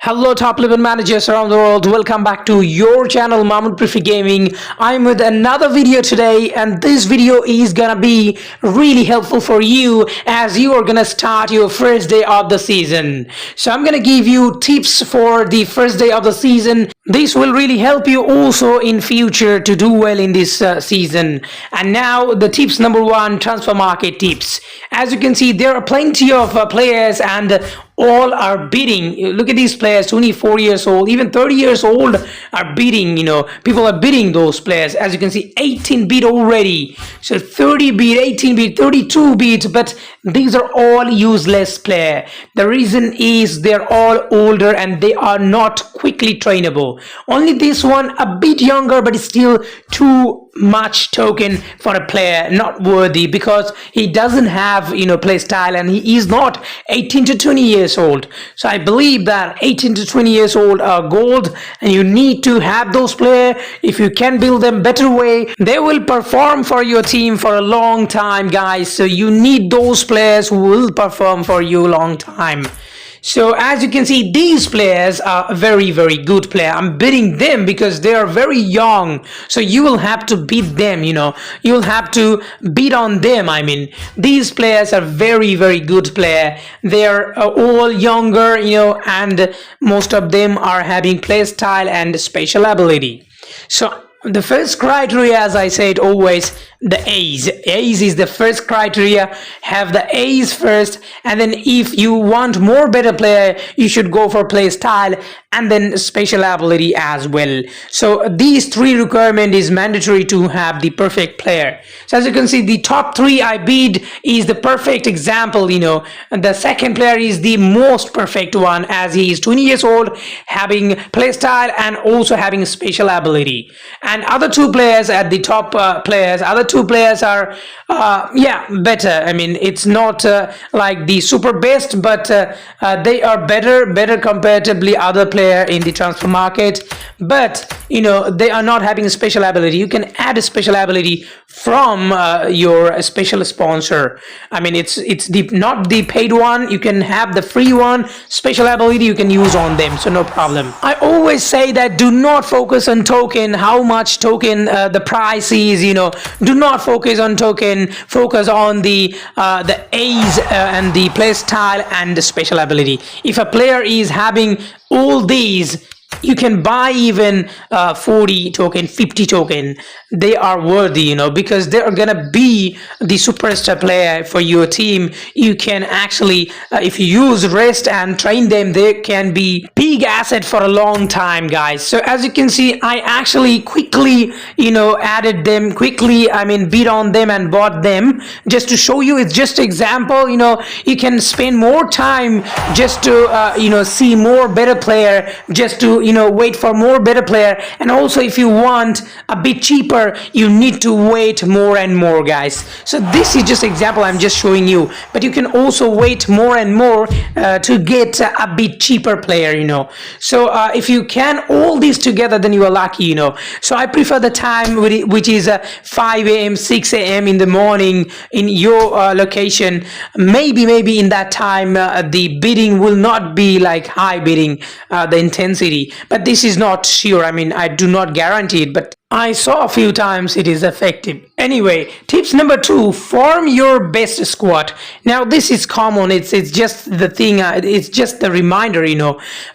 Hello top level managers around the world, welcome back to your channel Mahmoud Prefi Gaming. I'm with another video today, and this video is gonna be really helpful for you as you are gonna start your first day of the season. So I'm gonna give you tips for the first day of the season. This will really help you also in future to do well in this season. And now the tips number one, transfer market tips. As you can see, there are plenty of players and all are bidding. Look at these players, 24 years old, even 30 years old are bidding. People are bidding those players. As you can see, 18 bid already, so 30 bid, 18 bid, 32 bid, but these are all useless player. The reason is they're all older and they are not quickly trainable. Only this one a bit younger, but still too much token for a player, not worthy, because he doesn't have play style and he is not 18 to 20 years old. So I believe that 18 to 20 years old are gold, and you need to have those players. If you can build them better way, they will perform for your team for a long time, guys. So you need those players who will perform for you a long time. So as you can see, these players are very good player. I'm bidding them because they are very young, so you will have to beat them. You will have to beat on them. I mean, these players are very good player. They are all younger, and most of them are having play style and special ability. So the first criteria, as I said, always the A's. A's is the first criteria. Have the A's first, and then if you want more better player, you should go for play style and then special ability as well. So these three requirement is mandatory to have the perfect player. So as you can see, the top three I bid is the perfect example. And the second player is the most perfect one, as he is 20 years old, having play style and also having special ability. And other two players at the top other two players are better. I mean, it's not like the super best, but they are better comparatively other player in the transfer market. But they are not having a special ability. You can add a special ability from your special sponsor. I mean, it's not the paid one. You can have the free one. Special ability you can use on them, so no problem. I always say that do not focus on token, how much token the price is. Do not focus on token, focus on the A's and the play style and the special ability. If a player is having all these, you can buy even 40 token, 50 token. They are worthy, because they are gonna be the superstar player for your team. You can actually, if you use rest and train them, they can be big asset for a long time, guys. So as you can see, I actually quickly, added them quickly. I mean, bid on them and bought them just to show you. It's just example. You can spend more time just to see more better player, just to wait for more better player. And also, if you want a bit cheaper, you need to wait more and more, guys. So this is just example I'm just showing you, but you can also wait more and more to get a bit cheaper player. So if you can all these together, then you are lucky. So I prefer the time which is 5 a.m 6 a.m in the morning in your location. Maybe in that time the bidding will not be like high bidding, the intensity, but this is not sure. I mean, I do not guarantee it, but I saw a few times it is effective. Anyway, tips number two, form your best squad. Now this is common, it's just the thing, it's just the reminder.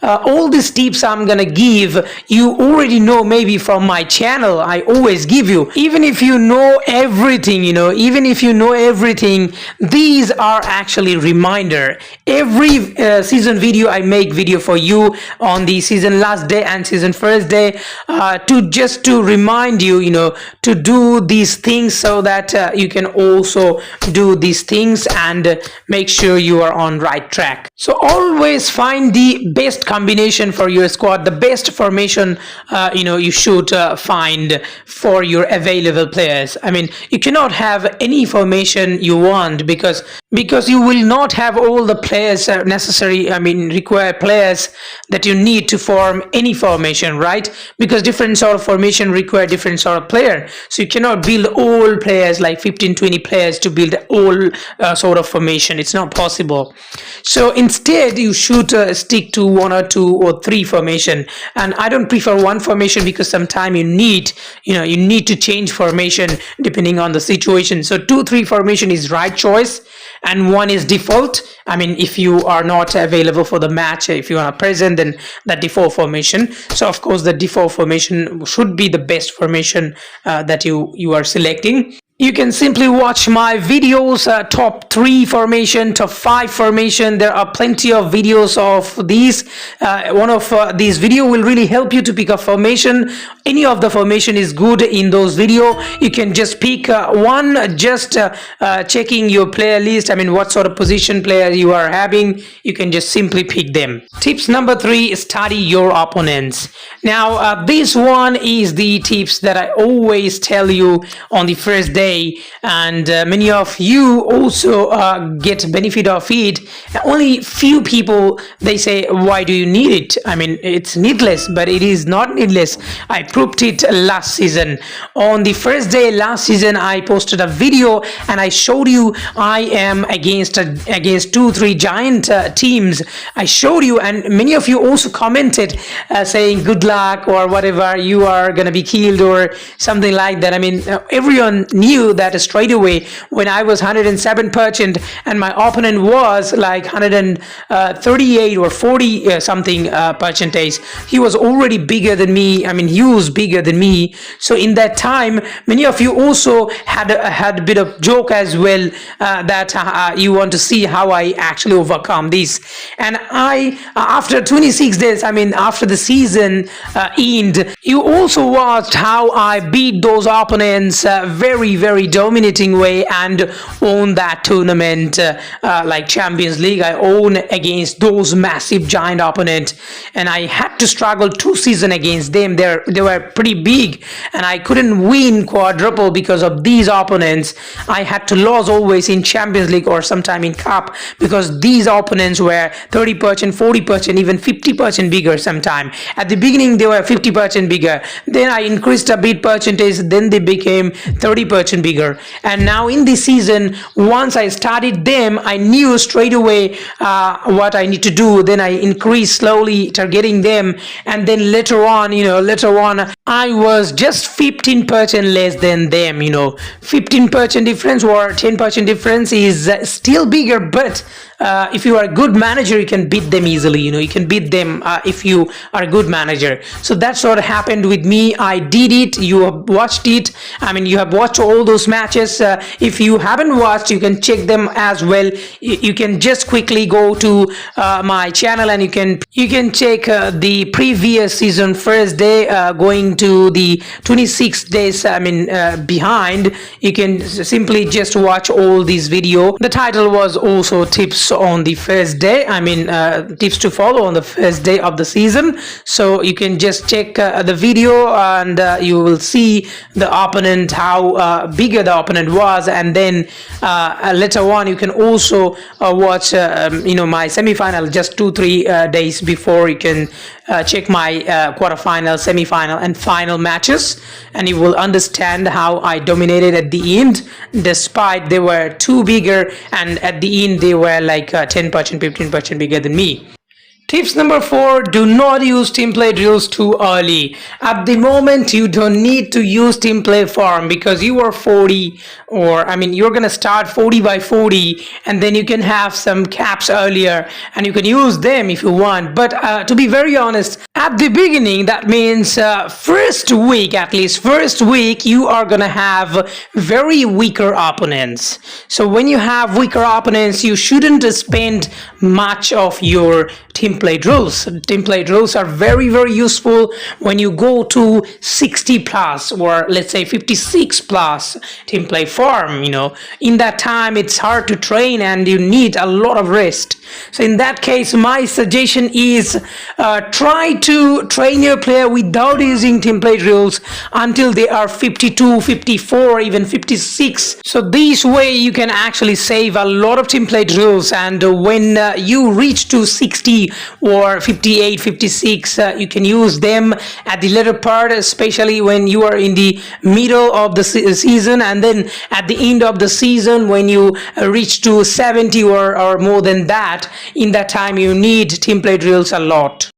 All these tips I'm gonna give, you already know maybe from my channel. I always give you, even if you know everything, even if you know everything, these are actually reminder. Every season video I make video for you on the season last day and season first day, to remind you, to do these things so that you can also do these things and make sure you are on right track. So always find the best combination for your squad, the best formation you should find for your available players. I mean, you cannot have any formation you want, because because you will not have all the players necessary, required players that you need to form any formation, right? Because different sort of formation require different sort of player, so you cannot build all players like 15-20 players to build all sort of formation. It's not possible. So instead you should stick to one or two or three formation, and I don't prefer one formation because sometimes you need to change formation depending on the situation. So 2-3 formation is right choice, and one is default. If you are not available for the match, if you are present, then the default formation. So of course the default formation should be the best formation that you are selecting. You can simply watch my videos, top 3 formation, top 5 formation. There are plenty of videos of these. One of these video will really help you to pick a formation. Any of the formation is good in those video. You can just pick one, just checking your player list. What sort of position player you are having. You can just simply pick them. Tips number 3, study your opponents. Now, this one is the tips that I always tell you on the first day, and many of you also get benefit of it. Only few people, they say, why do you need it? It's needless, but it is not needless. I proved it last season. On the first day last season, I posted a video and I showed you I am against 2-3 giant teams. I showed you, and many of you also commented saying good luck or whatever, you are gonna be killed or something like that. Everyone knew that straight away when I was 107% and my opponent was like 138 or 40 something percentage. He was already bigger than me. He was bigger than me. So in that time, many of you also had a bit of joke as well, that you want to see how I actually overcome this. And I, after 26 days, after the season end, you also watched how I beat those opponents very dominating way and won that tournament like Champions League. I won against those massive giant opponents, and I had to struggle 2 seasons against them. They were pretty big, and I couldn't win quadruple because of these opponents. I had to lose always in Champions League or sometime in Cup because these opponents were 30%, 40%, even 50% bigger sometime. At the beginning they were 50% bigger, then I increased a bit percentage, then they became 30% bigger. And now in this season, once I started them, I knew straight away what I need to do. Then I increased slowly targeting them, and then later on I was just 15% less than them. 15% difference or 10% difference is still bigger, but if you are a good manager, you can beat them easily. You can beat them if you are a good manager. So that's what happened with me. I did it. You have watched it. You have watched all those matches. If you haven't watched, you can check them as well. You can just quickly go to my channel and you can check the previous season first day, going to the 26 days behind. You can simply just watch all these video. The title was also tips on the first day, tips to follow on the first day of the season. So you can just check the video, and you will see the opponent, how bigger the opponent was, and then later on you can also watch my semi-final just 2-3 days before. You can check my quarterfinal, semi-final and final matches, and you will understand how I dominated at the end, despite they were too bigger, and at the end they were like 10%, 15% bigger than me. Tips number 4, do not use team play drills too early. At the moment, you don't need to use team play form because you are 40, or you're gonna start 40 by 40, and then you can have some caps earlier and you can use them if you want. But to be very honest, at the beginning, that means first week, you are gonna have very weaker opponents. So when you have weaker opponents, you shouldn't spend much of your team play drills. Team play drills are very useful when you go to 60 plus, or let's say 56 plus team play form. In that time it's hard to train and you need a lot of rest. So in that case, my suggestion is try to train your player without using template rules until they are 52, 54, even 56. So this way you can actually save a lot of template rules, and when you reach to 60 or 58, 56, you can use them at the later part, especially when you are in the middle of the season, and then at the end of the season when you reach to 70 or more than that. In that time you need template rules a lot.